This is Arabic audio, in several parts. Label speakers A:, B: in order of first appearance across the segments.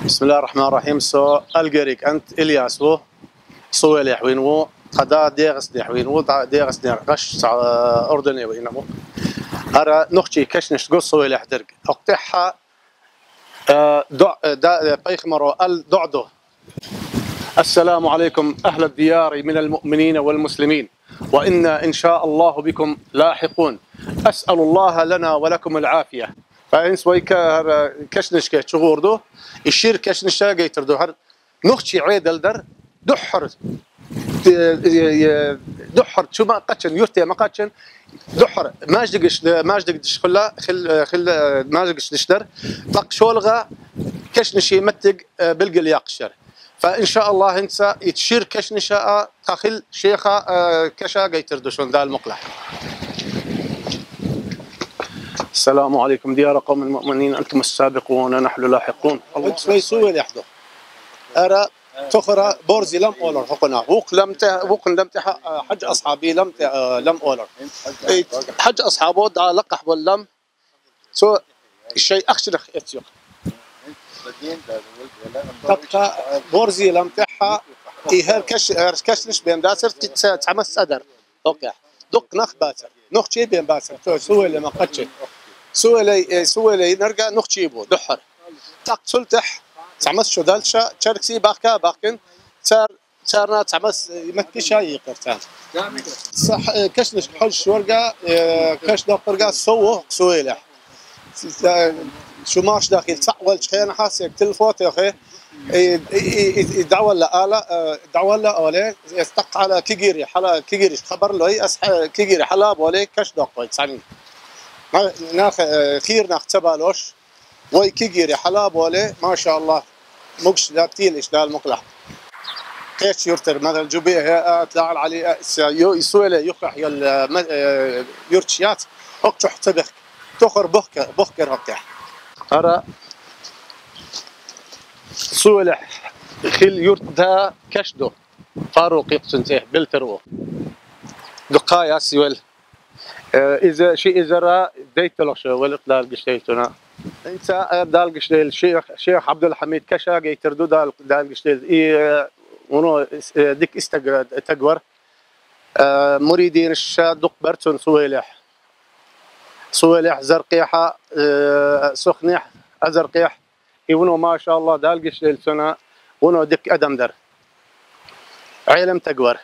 A: بسم الله الرحمن الرحيم. سو الجريك انت الياس و سويل يحوين و قدا ديغس يحوين و ديغس قش اردني وينمو ارا نختي كشنش قص سويل يحدرق اقتحها دا بيخمرو الدعدو. السلام عليكم أهل الديار من المؤمنين والمسلمين، وإنا إن شاء الله بكم لاحقون. أسأل الله لنا ولكم العافية. فإنس ويكا كشنش كي تشغوردو الشير كشنش جيتر دو هر نختي عيدل در دحر دحر شو ما قتشن يرتي ما قتشن دحر ماجدقش خل ماجدقش دشتر طق شولغا كشنش يمتق بلقل ياقشر. فإن شاء الله انسى يتشير كشنشاء تاخل شيخا كشا جيتر دوشون ذا المقلح. السلام عليكم ديار قوم المؤمنين، أنتم السابقون نحن لاحقون. الله شوي سوي يحضر أرى تخرى بورزي لم أولر حقنا وق لم حج أصحابي لم أولر حج أصحابه دا لقح واللم سو الشيء أخشرخ يتيق تبقى بورزي لم تحا إيهر كشنش بين باسر تعمس أدر أوكي دق نخ باسر نخ شيء بين باسر تو سوي لما قتشي سوي لي نرجع نخ شيء بو دحر تق سلتح تعمس شو دالشة شركسي باكن صارنا تعمس يمكش هاي قرتان صح كشنش حج ورقة كش دقرقة سوي له شو ماش داخل تعول شخينا حاسك تلفوت يا اخي يدعوا لا اولي يستق على كيجيري خبر له كيجيري حلاب ولي كش دقه تسعني ناخ خير ناخ تبالوش وي كيجيري حلاب ولي ما شاء الله مقش داكتيل اشتغل مقلح كيش يرتر مثلا جوبيه تلاعل علي يسوي له يخح يرتشيات اقتح تبخ تخر بخكر هكذا أرى سولح خل يرتها كشدو فاروق يقصنته بالترو دقايا سوال إذا شيء إذا ديتلوش والإقلال قشتيلتنا أنت دال قشتيل شيخ عبد الحميد كشا جيتردو دال قشتيل ونو ديك تقور مريدين الشادق برتون سويلح زرقيحة سخنيح أزرقيح يونو ما شاء الله دالقش للسنة ونو دك أدم در عيلم تقور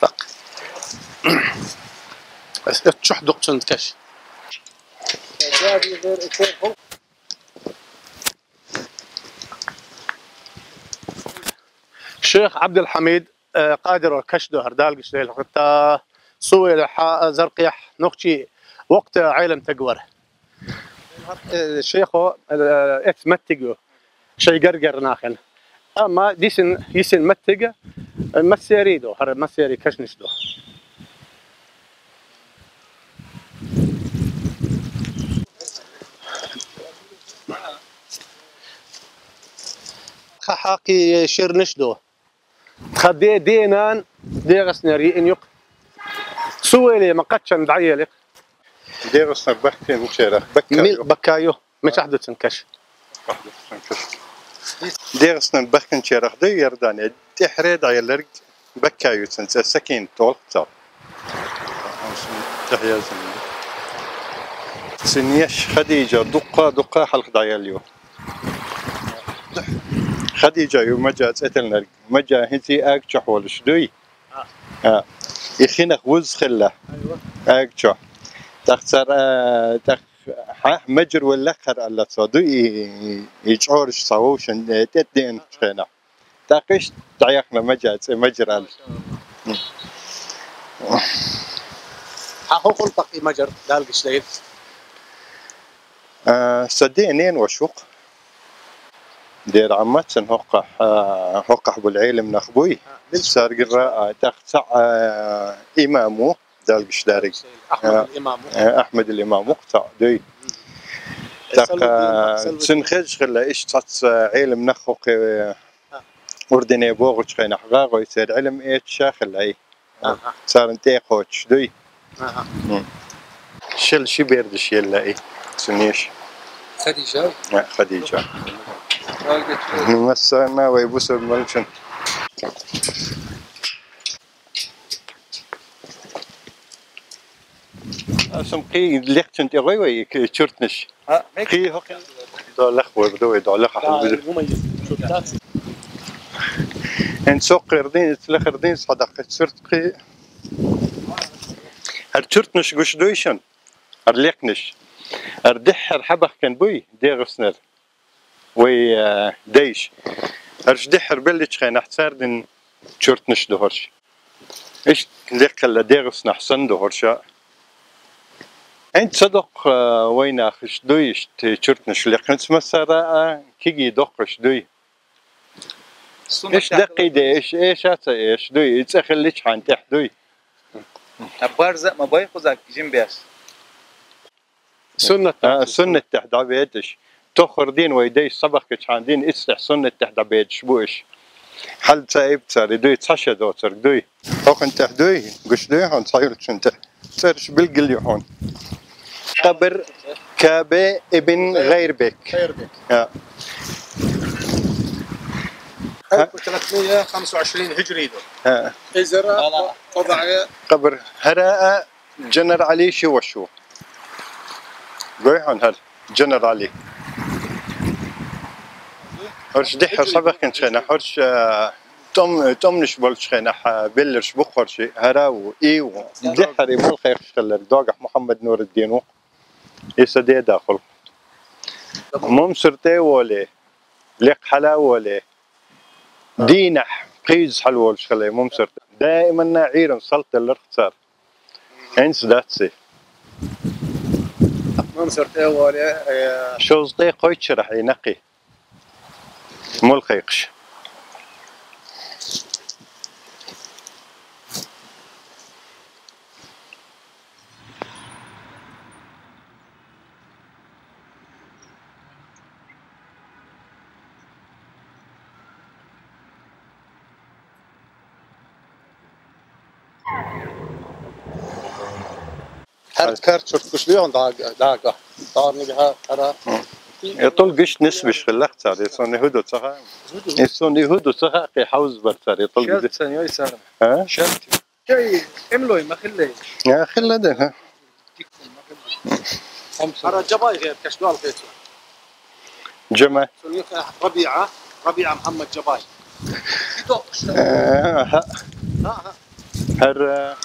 A: طق تشح دقشن كش الشيخ عبد الحميد قادر كش دهر دالقش ليل حتى سويلح زرقيح نقشي وقت عالم تقور الشيخو متقو شيء قرقر ناخن اما ديسن يسن متقو مسيري دو هر مسيري كشنش دو خحاقي شيرنش دو خدي دينان ديغسنري ان يق سويلي ما قتشن دعيلك
B: ديغس بكين شيرة
A: بكايو مش أحد تنكش
B: ديغس بكين شيرة دي يرداني تحريد عيالرق بكايو تنسى سكين طول طاب تحيا زمين سنيش خديجة دقة حلق دعياليو خديجة يوم مجا تسألنا مجا هنتي أكتش حول شدوي يخينك وز خله أكتش تختار مجر ولا خر الله صادو يجورش صووشن تدين خنا تاقش تعيقنا مجر ال
A: حقوق التقي مجر دالقش ليل
B: صدقنين وشوق دير عمتسن هقح بالعلم نخبوي صار قراءة تختع إمامه دالقش داري أحمد الإمام مقطع دوي تاق سنخج خلا إيش تص علم نخوق أردني بوغش خينا حقاق ويصير علم إيش شاخل أي صار انتي خوش دوي شل شي بيردش يلا إيه سنيش
C: خديجة
B: مسنا ويبوس الملشن اسم قي ليختن تغوي وي تشرتنش قي هو دولخ وبدو دولخ
A: مميز شو تاكسي
B: ان سوق قردين تلخردين صدق تشرت قي هرتشرتنش قش دويشن هرليقنش هردحر حبخ كان بوي ديغسنر وي ديش هرش دحر بلش خين احتساردن تشرتنش دهرش ايش ليق اللي ديغس نحسن دهرشا انت صدق وين اخش دويش تشرتنش ليقنس مسارا كيجي دقش دوي ايش دقي دي ايش هسه ايش دوي يتسخليش عن تحت دوي
C: أبارزة ما باي خذك جنبيش
B: سنة تحت عبيدش تخر دين ويدي صبخ كشاندين اسح سنة تحت عبيدش بوش حل سايب صار دوي تشاشة دوتر دوي هوكن تحت دوي قش دوي هون صاير شنت صارش بالقلي هون قبر كابي ابن غير بك
A: 1325 هجري دو إزرا وضع
B: قبر هراء جنر علي شو وشو قويحون هل جنر علي هرش دحر صبح كنت خينا هرش توم نشبولش خينا بلرش بخورشي هراء إيو دحر يمول خير خلر دوقح محمد نور الدين يسدي داخل ممسرتي ولي لق حلا ولي دينح قيز حلوة شغلة ممسرت دائما نعير صلت الاختصار انس داتسي
A: ممسرت ولي
B: شوزطي قويتش راح ينقي ملخيقش
A: هر كارت شرط كشليون داقة طارني بها هرا
B: يطول قش نسبش في الاختصار يسون يهودو صخا يسون يهودو صخا قي حوز برتار يطول
C: شلت سنة يسار
B: ها
C: شلت شيء املوي ما خلي
B: يا خلا ده ها
A: هرا جباي غير كشلوال غير
B: جمع
A: ربيعة محمد جباي
B: ها هر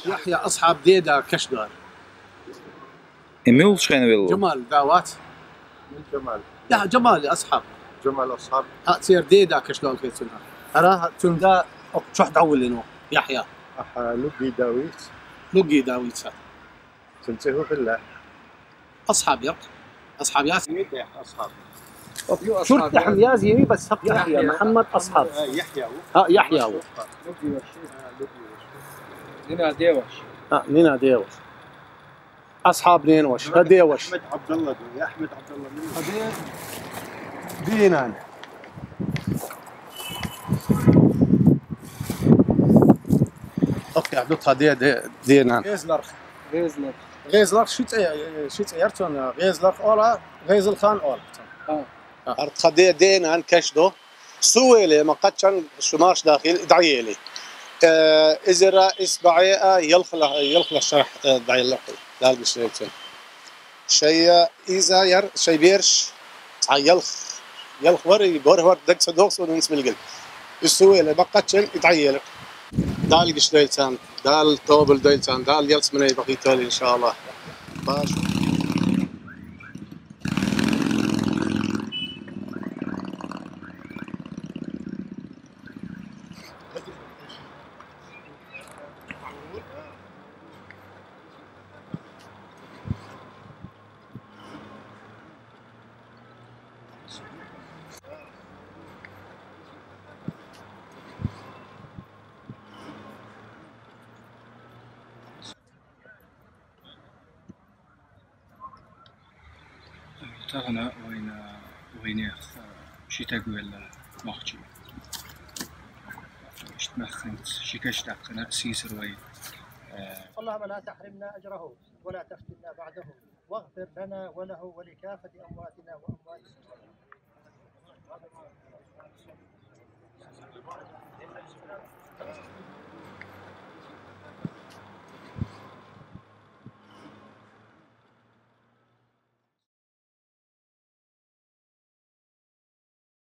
A: يحيى أصحاب ديدا كشدار
C: اميول شخين ويلو
A: جمال دعوات
B: من جمال
A: يا جمال أصحاب
B: جمال أصحاب
A: تصير ديدا كشدار في سنها أراها تندا شو حتعول لنا يحيى
B: لقي داويت
A: لقي داويت سات
B: تنتهوا في الله
A: أصحاب ياسين
B: أصحاب
A: شرط حمياز يمي بس يحيى محمد أصحاب
B: يحيى
A: يحيى
C: هنا ديوش
A: نينا ديوش أصحاب نينوش ديوش
B: أحمد عبد الله يا أحمد عبد الله من
A: دينان اوكي عدوتها دينان غيزلر شيت يرتون غيزلر اولا غيزل خان اولا ارت خدي دينان كشدو سويلي ما قدشن شمارش داخل دعيلي ازرا اسبعي يلخل الشرح دعي اللقي لا المشريتين شيء اذا ير شيء بيرش يلخ وري بور دكس دوكس ونس بالقلب السويلي ما قدشن دعيلي دال قش ديلتان دال توبل ديلتان دال يلس من بقي تالي ان شاء الله باش
C: تغنى وين شي تقول ماخشي
D: نخنت شكشت قنا سيسر وي
E: اللهم لا تحرمنا أجره ولا تفتنا بعده واغفر لنا وله ولكافة أمواتنا وأموات المسلمين.